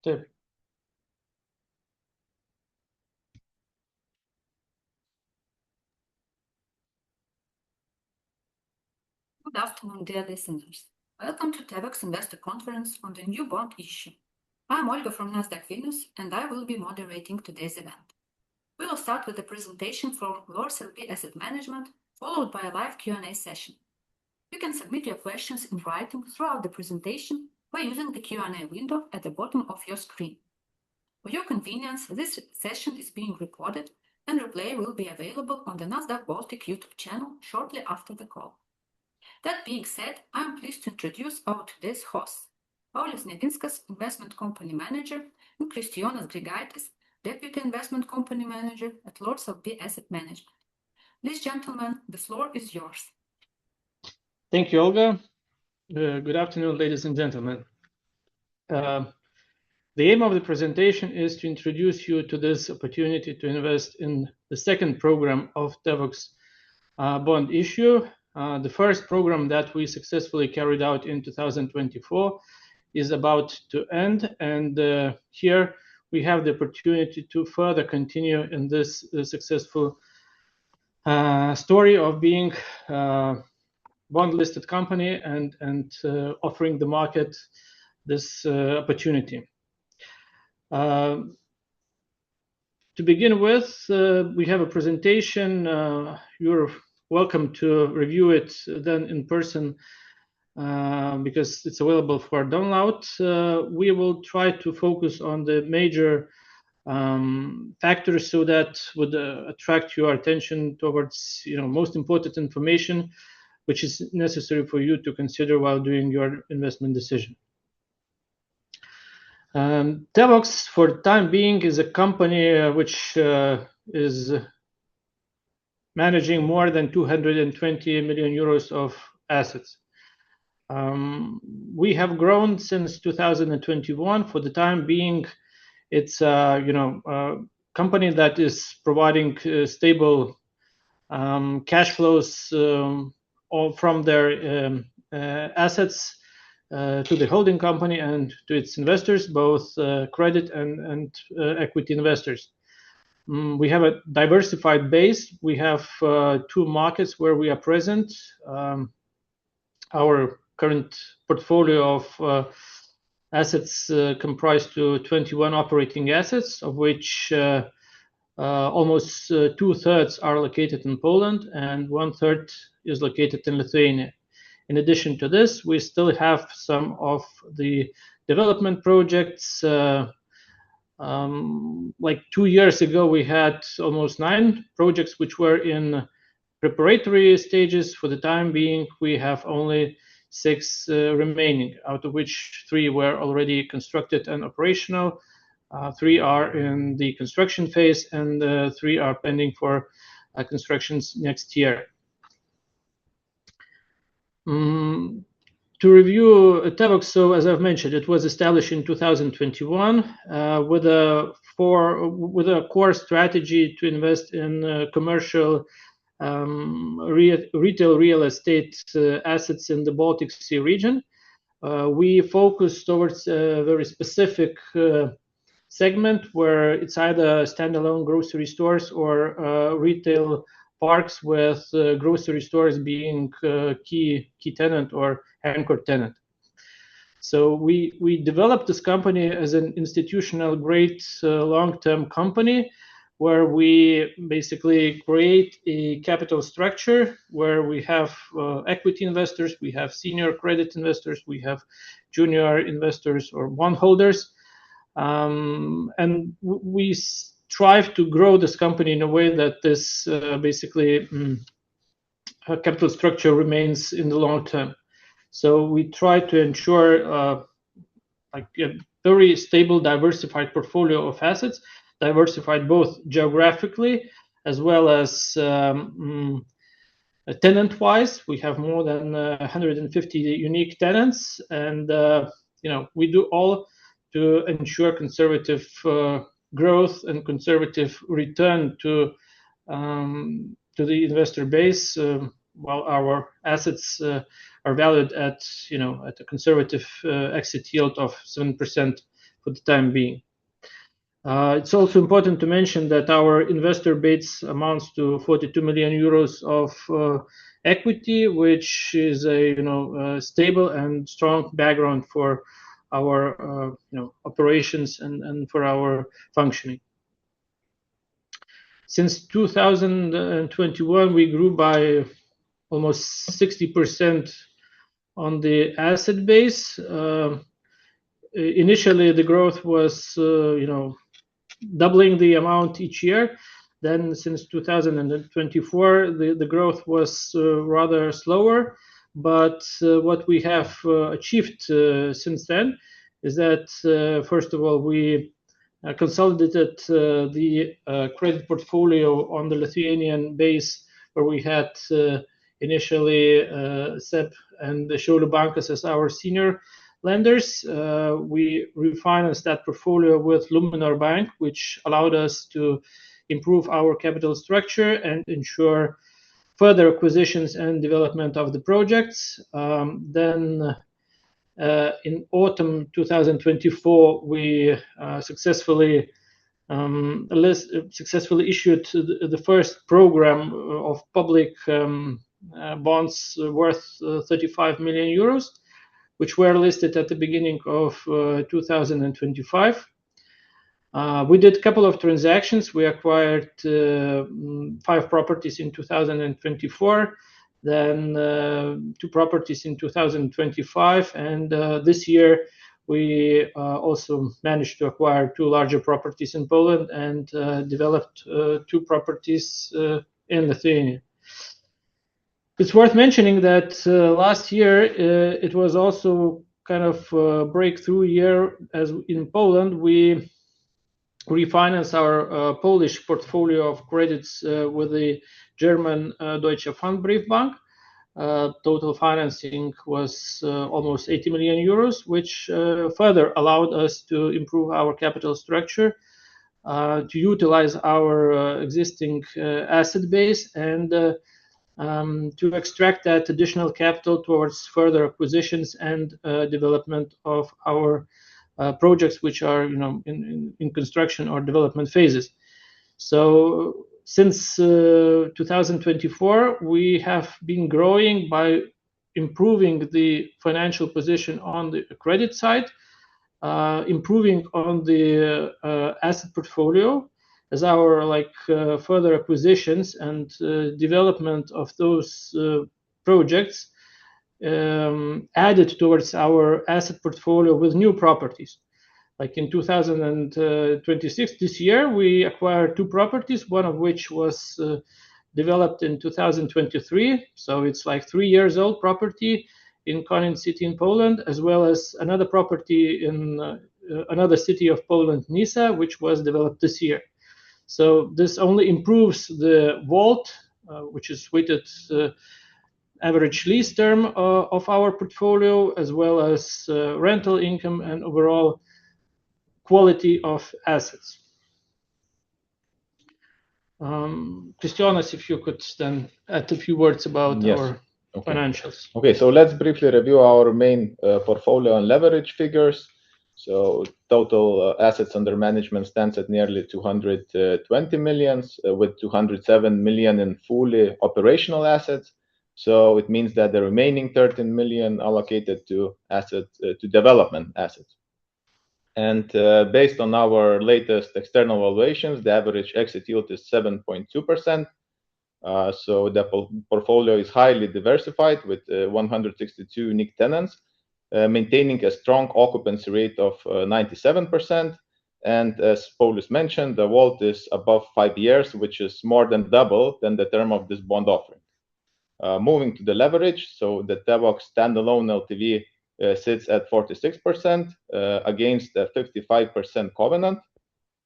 Taip. Good afternoon, dear listeners. Welcome to Tewox Investor Conference on the new bond issue. I'm Olga from Nasdaq Vilnius, and I will be moderating today's event. We will start with a presentation from SUTNTIB Asset Management, followed by a live Q&A session. You can submit your questions in writing throughout the presentation by using the Q&A window at the bottom of your screen. For your convenience, this session is being recorded, and replay will be available on the Nasdaq Baltic YouTube channel shortly after the call. That being said, I'm pleased to introduce our today's hosts, Paulius Nedinskas, Investment Company Manager, and Kristijonas Grigaitis, Deputy Investment Company Manager at SUTNTIB Asset Management. Please, gentlemen, the floor is yours. Thank you, Olga. Good afternoon, ladies and gentlemen. The aim of the presentation is to introduce you to this opportunity to invest in the second program of Tewox bond issue. The first program that we successfully carried out in 2024 is about to end, and here we have the opportunity to further continue in this successful story of being a bond-listed company and offering the market this opportunity. To begin with, we have a presentation. You're welcome to review it then in person because it's available for download. We will try to focus on the major factors so that would attract your attention towards most important information which is necessary for you to consider while doing your investment decision. Tewox, for the time being, is a company which is managing more than 220 million euros of assets. We have grown since 2021. For the time being, it's a company that is providing stable cash flows all from their assets to the holding company and to its investors, both credit and equity investors. We have a diversified base. We have two markets where we are present. Our current portfolio of assets comprised to 21 operating assets, of which almost 2/3 are located in Poland and 1/3 is located in Lithuania. In addition to this, we still have some of the development projects. Like 2 years ago, we had almost 9 projects which were in preparatory stages. For the time being, we have only 6 remaining, out of which 3 were already constructed and operational. 3 are in the construction phase, and 3 are pending for constructions next year. To review Tewox, so as I've mentioned, it was established in 2021 with a core strategy to invest in commercial retail real estate assets in the Baltic Sea region. We focus towards a very specific segment where it's either standalone grocery stores or retail parks with grocery stores being key tenant or anchor tenant. So we developed this company as an institutional grade long-term company where we basically create a capital structure where we have equity investors, we have senior credit investors, we have junior investors or bondholders, and we strive to grow this company in a way that this basically capital structure remains in the long term. So we try to ensure like a very stable, diversified portfolio of assets, diversified both geographically as well as tenant-wise. We have more than 150 unique tenants, and we do all to ensure conservative growth and conservative return to the investor base, while our assets are valued at a conservative exit yield of 7% for the time being. It's also important to mention that our investor base amounts to 42 million euros of equity, which is a stable and strong background for our operations and for our functioning. Since 2021, we grew by almost 60% on the asset base. Initially, the growth was doubling the amount each year. Then since 2024, the growth was rather slower. But what we have achieved since then is that, first of all, we consolidated the credit portfolio on the Lithuanian base, where we had initially SEB and Šiaulių Bankas as our senior lenders. We refinanced that portfolio with Luminor Bank, which allowed us to improve our capital structure and ensure further acquisitions and development of the projects. Then in autumn 2024, we successfully issued the first program of public bonds worth 35 million euros, which were listed at the beginning of 2025. We did a couple of transactions. We acquired 5 properties in 2024, then 2 properties in 2025, and this year we also managed to acquire 2 larger properties in Poland and developed 2 properties in Lithuania. It's worth mentioning that last year it was also kind of a breakthrough year, as in Poland we refinanced our Polish portfolio of credits with the German Deutsche Pfandbriefbank. Total financing was almost 80 million euros, which further allowed us to improve our capital structure, to utilize our existing asset base, and to extract that additional capital towards further acquisitions and development of our projects, which are in construction or development phases. So since 2024, we have been growing by improving the financial position on the credit side, improving on the asset portfolio, as our further acquisitions and development of those projects added towards our asset portfolio with new properties. Like in 2026, this year, we acquired 2 properties, one of which was developed in 2023. So it's like 3-year-old property in Konin city in Poland, as well as another property in another city of Poland, Nysa, which was developed this year. So this only improves the WALT, which is weighted average lease term of our portfolio, as well as rental income and overall quality of assets. Kristijonas, if you could then add a few words about our financials. Okay, so let's briefly review our main portfolio and leverage figures. So total assets under management stands at nearly 220 million, with 207 million in fully operational assets. So it means that the remaining 13 million allocated to development assets. And based on our latest external valuations, the average exit yield is 7.2%. So the portfolio is highly diversified with 162 unique tenants, maintaining a strong occupancy rate of 97%. And as Paulius mentioned, the WALT is above 5 years, which is more than double than the term of this bond offering. Moving to the leverage, so the Tewox standalone LTV sits at 46% against a 55% covenant,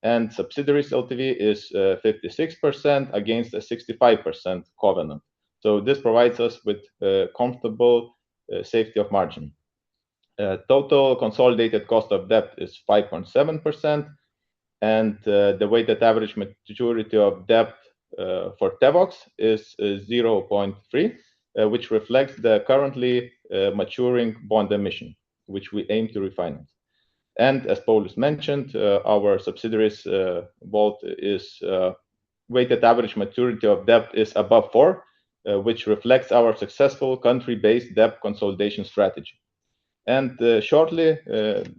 and subsidiaries LTV is 56% against a 65% covenant. So this provides us with comfortable safety of margin. Total consolidated cost of debt is 5.7%, and the weighted average maturity of debt for Tewox is 0.3, which reflects the currently maturing bond emission, which we aim to refinance. And as Paulius mentioned, our subsidiaries vault is weighted average maturity of debt is above 4, which reflects our successful country-based debt consolidation strategy. And shortly,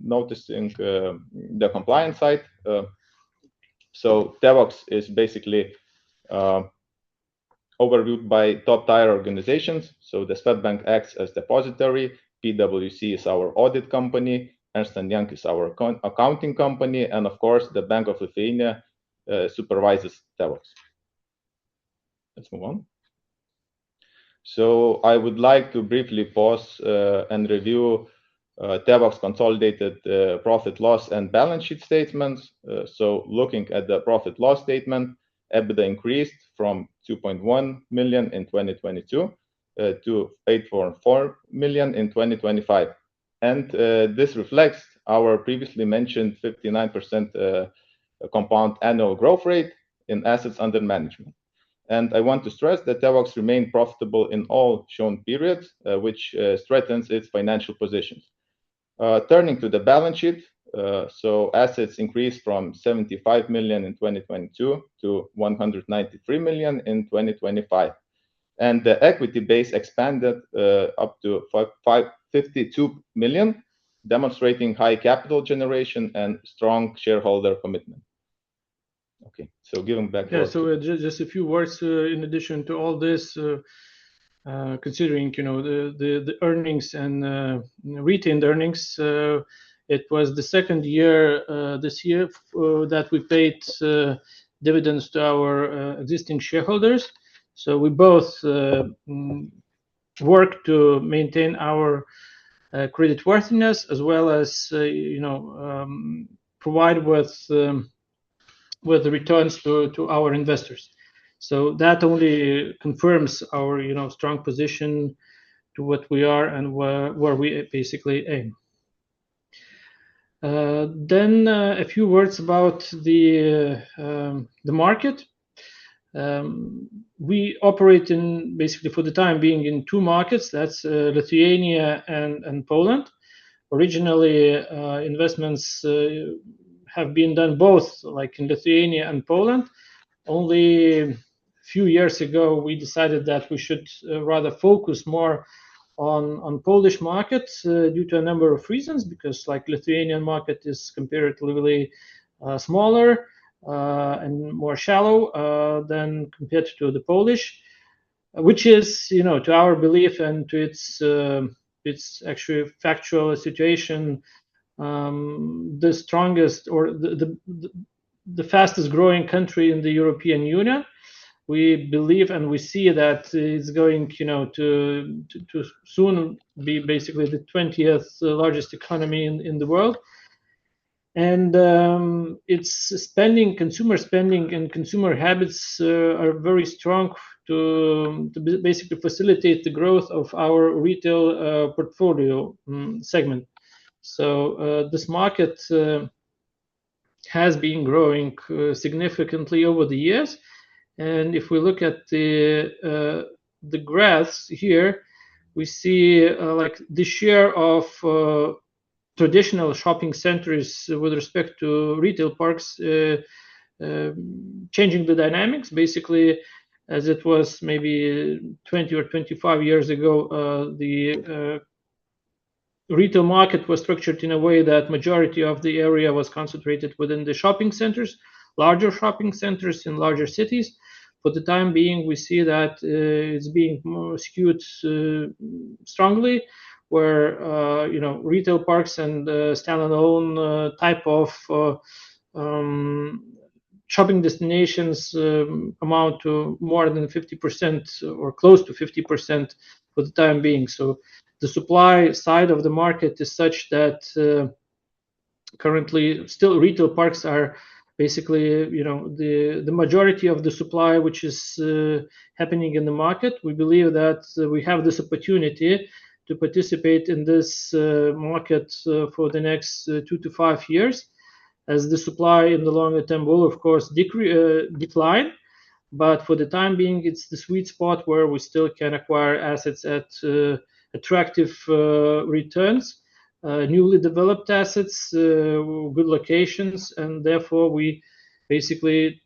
noticing the compliance side, so Tewox is basically overviewed by top-tier organizations. So the Swedbank acts as depository, PwC is our audit company, Ernst & Young is our accounting company, and of course, the Bank of Lithuania supervises Tewox. Let's move on. So I would like to briefly pause and review Tewox consolidated profit loss and balance sheet statements. So looking at the profit loss statement, EBITDA increased from 2.1 million in 2022 to 8.4 million in 2025. And this reflects our previously mentioned 59% compound annual growth rate in assets under management. And I want to stress that Tewox remained profitable in all shown periods, which strengthens its financial positions. Turning to the balance sheet, so assets increased from 75 million in 2022 to 193 million in 2025. And the equity base expanded up to 52 million, demonstrating high capital generation and strong shareholder commitment. Okay, so giving back. Yeah, so just a few words in addition to all this, considering the earnings and retained earnings. It was the second year this year that we paid dividends to our existing shareholders. So we both work to maintain our credit worthiness as well as provide with returns to our investors. So that only confirms our strong position to what we are and where we basically aim. Then a few words about the market. We operate in basically for the time being in two markets. That's Lithuania and Poland. Originally, investments have been done both, like in Lithuania and Poland. Only a few years ago, we decided that we should rather focus more on Polish market due to a number of reasons, because like Lithuanian market is comparatively smaller and more shallow than compared to the Polish, which is, to our belief and to its actually factual situation, the strongest or the fastest growing country in the European Union. We believe and we see that it's going, to soon be basically the 20th largest economy in the world. And its consumer spending and consumer habits are very strong to basically facilitate the growth of our retail portfolio segment. So this market has been growing significantly over the years. And if we look at the graphs here, we see like the share of traditional shopping centers with respect to retail parks changing the dynamics. Basically, as it was maybe 20 or 25 years ago, the retail market was structured in a way that majority of the area was concentrated within the shopping centers, larger shopping centers in larger cities. For the time being, we see that it's being more skewed strongly, where retail parks and standalone type of shopping destinations amount to more than 50% or close to 50% for the time being. So the supply side of the market is such that currently still retail parks are basically the majority of the supply which is happening in the market. We believe that we have this opportunity to participate in this market for the next 2 to 5 years, as the supply in the longer term will of course decline. But for the time being, it's the sweet spot where we still can acquire assets at attractive returns newly developed assets, good locations, and therefore we basically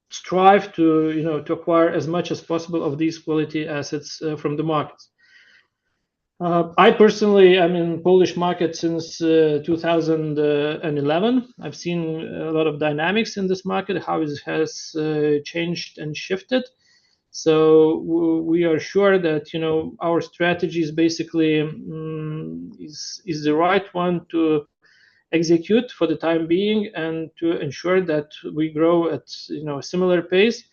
strive to to acquire as much as possible of these quality assets from the markets. I personally, I'm in Polish market since 2011. I've seen a lot of dynamics in this market, how it has changed and shifted. So we are sure that our strategy is basically is the right one to execute for the time being, and to ensure that we grow at a similar pace.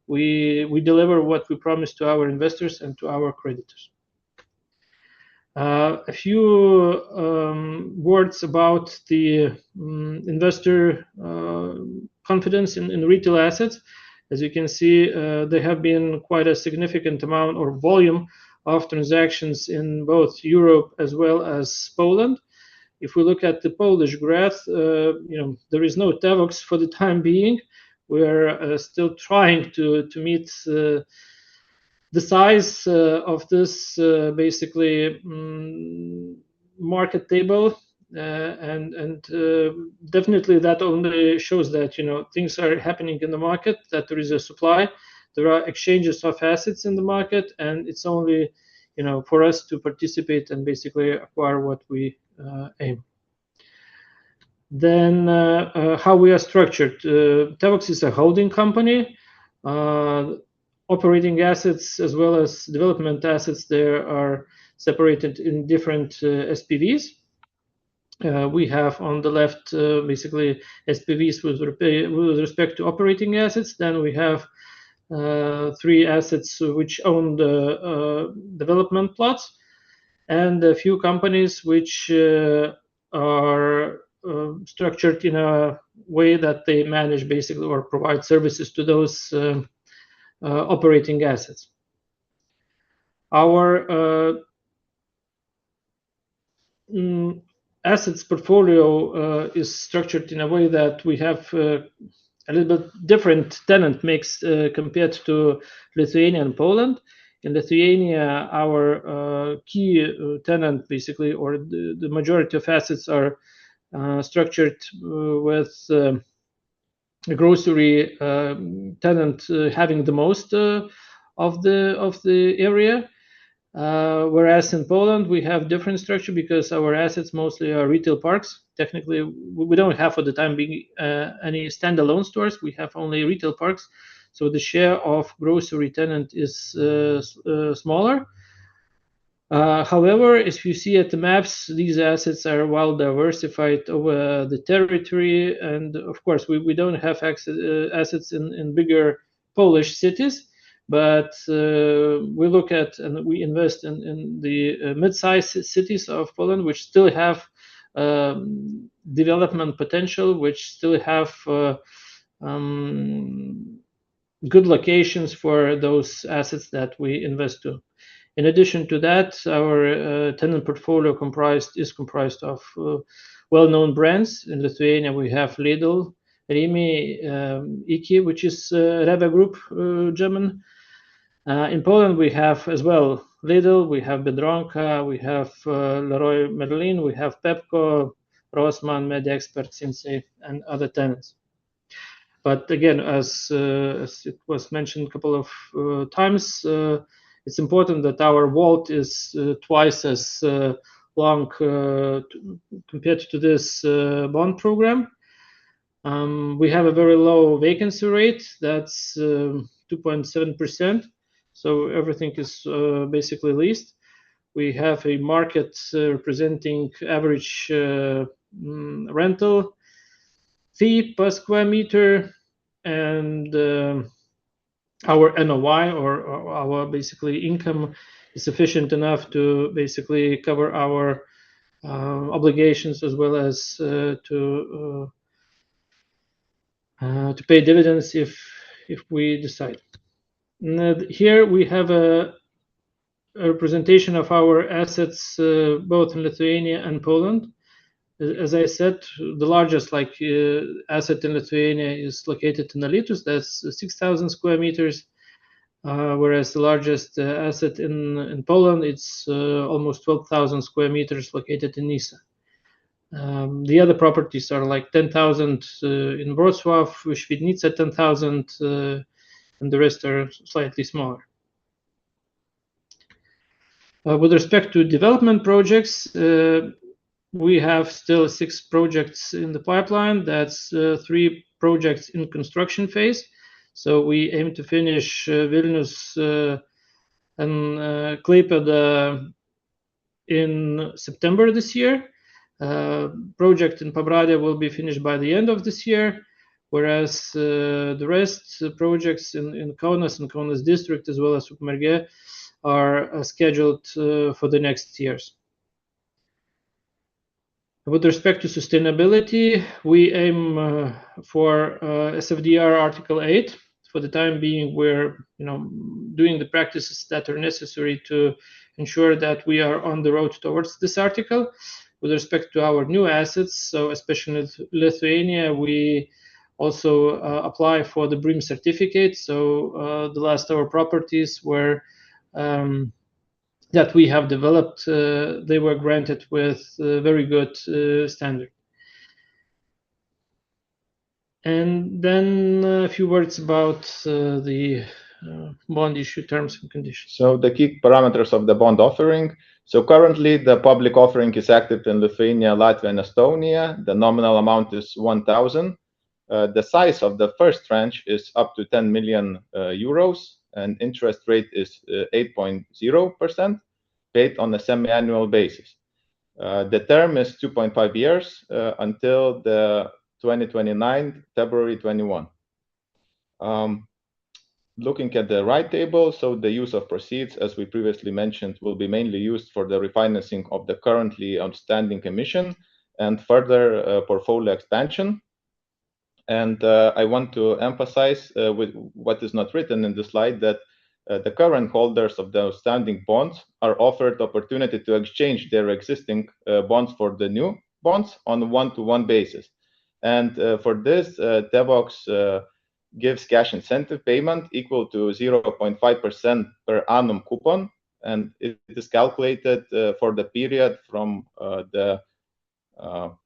We deliver what we promise to our investors and to our creditors. A few words about the investor confidence in retail assets. As you can see, there have been quite a significant amount or volume of transactions in both Europe as well as Poland. If we look at the Polish graph, there is no Tewox for the time being. We're still trying to meet the size of this basically market table, and definitely that only shows that things are happening in the market, that there is a supply, there are exchanges of assets in the market, and it's only for us to participate and basically acquire what we aim. Then how we are structured. Tewox is a holding company. Operating assets as well as development assets there are separated in different SPVs. We have on the left basically SPVs with respect to operating assets. Then we have 3 assets which own the development plots, and a few companies which are structured in a way that they manage basically or provide services to those operating assets. Our assets portfolio is structured in a way that we have a little bit different tenant mix compared to Lithuania and Poland. In Lithuania, our key tenant basically, or the majority of assets are structured with a grocery tenant having the most of the area, whereas in Poland we have different structure because our assets mostly are retail parks. Technically, we don't have for the time being any standalone stores. We have only retail parks, so the share of grocery tenant is smaller. However, as you see at the maps, these assets are well diversified over the territory, and of course we don't have assets in bigger Polish cities, but we look at and we invest in the mid-sized cities of Poland, which still have development potential, which still have good locations for those assets that we invest to. In addition to that, our tenant portfolio is comprised of well-known brands. In Lithuania, we have Lidl, Rimi, Iki, which is Rewe Group, German. In Poland, we have as well Lidl, we have Biedronka, we have Leroy Merlin, we have Pepco, Rossmann, MediaExpert, Sinsay, and other tenants. But again, as it was mentioned a couple of times, it's important that our vault is twice as long compared to this bond program. We have a very low vacancy rate, that's 2.7%, so everything is basically leased. We have a market representing average rental fee per square meter, and our NOI or our basically income is sufficient enough to basically cover our obligations as well as to pay dividends if we decide. Here we have a representation of our assets both in Lithuania and Poland. As I said, the largest asset in Lithuania is located in Alytus. That's 6,000 square meters. whereas the largest asset in Poland, it's almost 12,000 square meters located in Nysa. The other properties are like 10,000 in Wrocław, Świdnica 10,000, and the rest are slightly smaller. With respect to development projects, we have still 6 projects in the pipeline. That's 3 projects in construction phase. So we aim to finish Vilnius and Klaipėda in September this year. Project in Pabradė will be finished by the end of this year, whereas the rest projects in Kaunas and Kaunas district, as well as Ukmergė, are scheduled for the next years. With respect to sustainability, we aim for SFDR Article 8. For the time being, we're doing the practices that are necessary to ensure that we are on the road towards this article. With respect to our new assets, so especially in Lithuania, we also apply for the BREEAM certificate. So the last our properties were that we have developed, they were granted with very good standard. And then a few words about the bond issue terms and conditions. So the key parameters of the bond offering. So currently the public offering is active in Lithuania, Latvia, and Estonia. The nominal amount is 1,000. The size of the first tranche is up to 10 million euros, and interest rate is 8.0%, paid on a semi-annual basis. The term is 2.5 years until the 2029, February 21. Looking at the right table, so the use of proceeds, as we previously mentioned, will be mainly used for the refinancing of the currently outstanding emission and further portfolio expansion. And I want to emphasize with what is not written in the slide that the current holders of the outstanding bonds are offered the opportunity to exchange their existing bonds for the new bonds on a one-to-one basis. And for this, Tewox gives cash incentive payment equal to 0.5% per annum coupon, and it is calculated for the period from the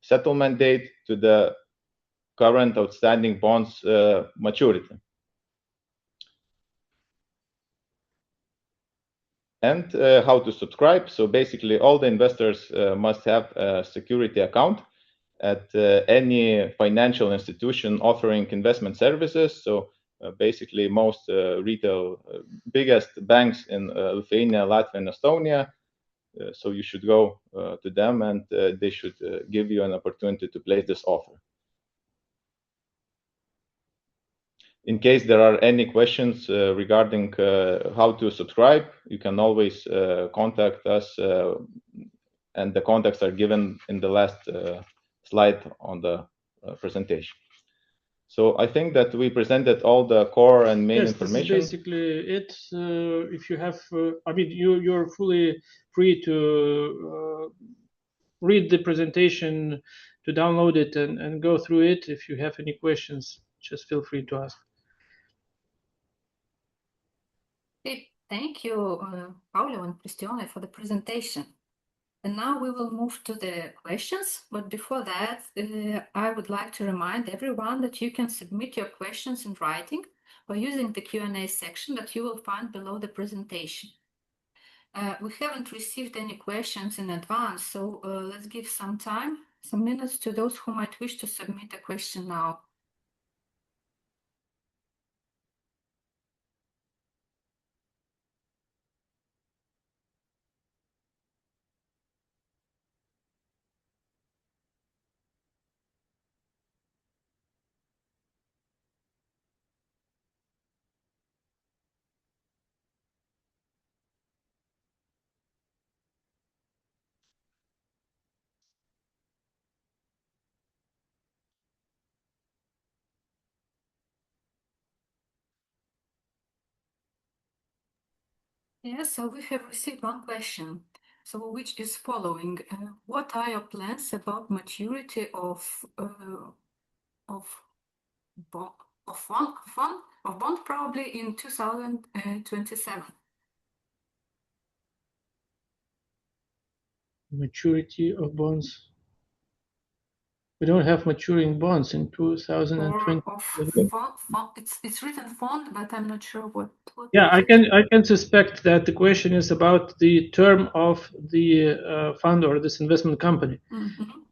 settlement date to the current outstanding bonds maturity. And how to subscribe. So basically all the investors must have a security account at any financial institution offering investment services. So basically most retail biggest banks in Lithuania, Latvia, and Estonia. So you should go to them, and they should give you an opportunity to place this offer. In case there are any questions regarding how to subscribe, you can always contact us, and the contacts are given in the last slide on the presentation. So I think that we presented all the core and main information. This is basically it. If you have, I mean, you're fully free to read the presentation, to download it and go through it. If you have any questions, just feel free to ask. Okay, thank you, Pauliau and Kristijonas, for the presentation. And now we will move to the questions. But before that, I would like to remind everyone that you can submit your questions in writing by using the Q&A section that you will find below the presentation. We haven't received any questions in advance, so let's give some time, some minutes to those who might wish to submit a question now. Yes, so we have received one question, so which is following. What are your plans about maturity of one of bond, probably in 2027. Maturity of bonds. We don't have maturing bonds in 2020. Or of font. It's written font, but I'm not sure what. Yeah, I can suspect that the question is about the term of the fund or this investment company,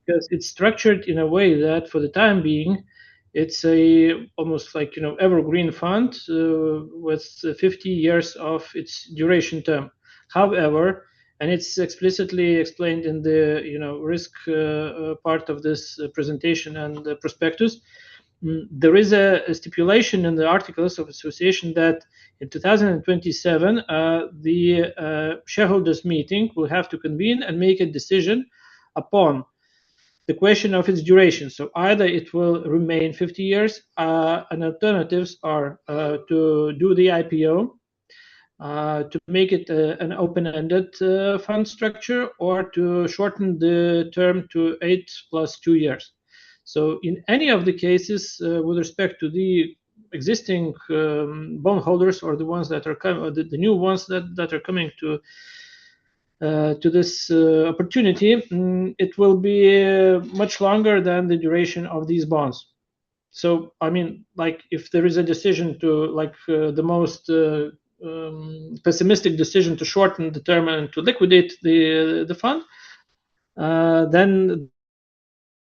because it's structured in a way that for the time being, it's a almost like evergreen fund with 50 years of its duration term. However, and it's explicitly explained in the risk part of this presentation and the prospectus. There is a stipulation in the Articles of Association that in 2027 the shareholders meeting will have to convene and make a decision upon the question of its duration. So either it will remain 50 years, and alternatives are to do the IPO, to make it an open-ended fund structure, or to shorten the term to 8 + 2 years. So in any of the cases, with respect to the existing bondholders or the ones that are coming, the new ones that are coming to this opportunity, it will be much longer than the duration of these bonds. So I mean, like if there is a decision to the most pessimistic decision to shorten the term and to liquidate the fund, then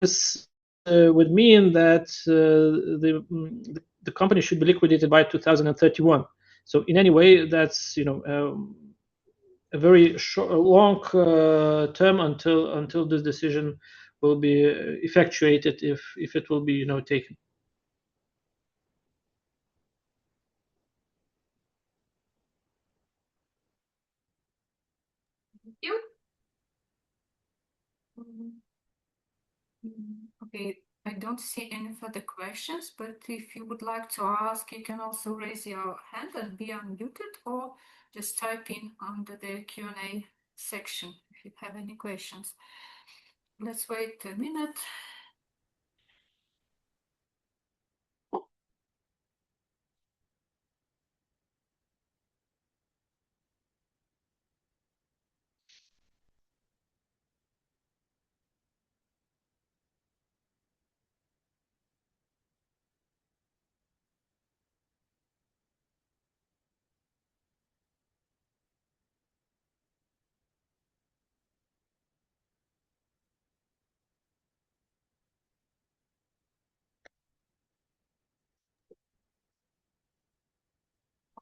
this would mean that the company should be liquidated by 2031. So in any way, that's a very long term until this decision will be effectuated, if it will be taken. Thank you. Okay, I don't see any further questions, but if you would like to ask, you can also raise your hand and be unmuted, or just type in under the Q&A section if you have any questions. Let's wait a minute.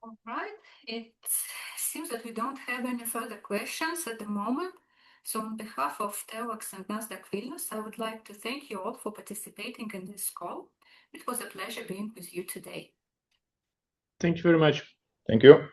All right, it seems that we don't have any further questions at the moment. So on behalf of Tewox and Nasdaq Vilnius, I would like to thank you all for participating in this call. It was a pleasure being with you today. Thank you very much. Thank you.